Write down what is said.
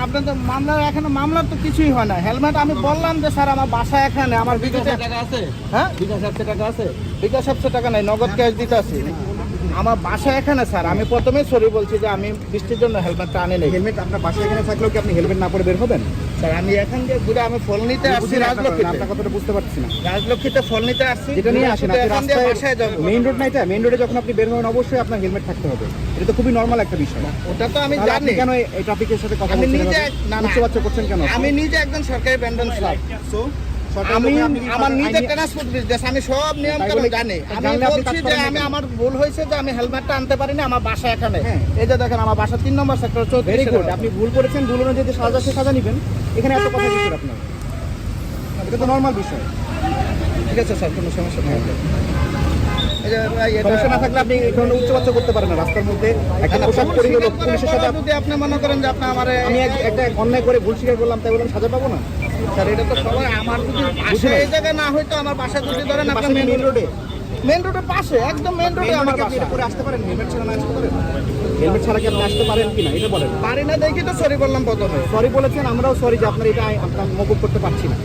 আপনাদের মামলার এখানে মামলার তো কিছুই হয় না। হেলমেট আমি বললাম যে স্যার আমার বাসা এখানে, আমার বিকাশে টাকা আছে। হ্যাঁ, বিকাশ 700 টাকা আছে। বিকাশ 700 টাকা নাই, নগদ ক্যাশ দিতে আছে। আমার বাসা এখানে স্যার। আমি প্রথমেই সরি বলছি যে আমি বৃষ্টির জন্য হেলমেটটা আনি নাই। হেলমেট আপনার বাসা এখানে থাকলেও কি আপনি হেলমেট না পরে বের হবেন? স্যার আমি এখান দিয়ে ঘুরে আমি ফল নিতে আসছি রাজলক্ষ্মীতে। আপনার কথাটা বুঝতে পারছি না। রাজলক্ষ্মীতে ফল নিতে আসছি, যেটা নিয়ে আসেন আপনি এখান দিয়ে রাস্তায়, বাসায় যাবো। মেইন রোড না এটা? মেইন রোডে যখন আপনি বের হবেন অবশ্যই আপনার হেলমেট থাকতে হবে। এটা তো খুবই নরমাল একটা বিষয়। ওটা তো আমি তাহলে আপনি জানি। কেন এই ট্রাফিকের সাথে কথা আমি বলছেন? নিজে উচ্চবাচ্য করছেন কেন? আমি নিজে একজন সরকারি ব্যান্ডন স্লাব। আমি আমার নিজের ট্রান্সপোর্ট বিজনেস, আমি সব নিয়ম কানুন জানি। আমি বলছি যে আমি আমার ভুল হয়েছে যে আমি হেলমেটটা আনতে পারিনি, আমার বাসা এখানে। এই যে দেখেন আমার বাসা 3 নম্বর সেক্টর 34। ভেরি গুড, আপনি ভুল করেছেন, ভুল অনুযায়ী যে সাজা সে সাজা নেবেন। এখানে এত কথা কিসের আপনার? এটা তো নরমাল বিষয়। ঠিক আছে স্যার, কোনো সমস্যা নেই। এই যে ভাই, এটা সমস্যা না থাকলে আপনি এই ধরনের উচ্চবাচ্য করতে পারেন না রাস্তার মধ্যে। একটা পোশাক পরে গেল পুলিশের সাথে। যদি আপনি মনে করেন যে আপনি আমার আমি একটা অন্যায় করে ভুল স্বীকার করলাম, তাই বললাম সাজা পাবো না? স্যার, এটা তো সবাই আমার যদি বাসা এই জায়গায় না হয়তো আমার বাসা যদি ধরেন আপনার মেইন রোডে, মেন রোডের পাশে, একদম মেন রোডে আমার আপনি বাসা। এটা করে আসতে পারেন? হেলমেট ছাড়া না আসতে পারেন? হেলমেট ছাড়া কি আপনি আসতে পারেন কিনা এটা বলেন। পারি না দেখি তো সরি বললাম প্রথমে। সরি বলেছেন, আমরাও সরি যে আপনার এটা আপনার মকুব করতে পারছি না।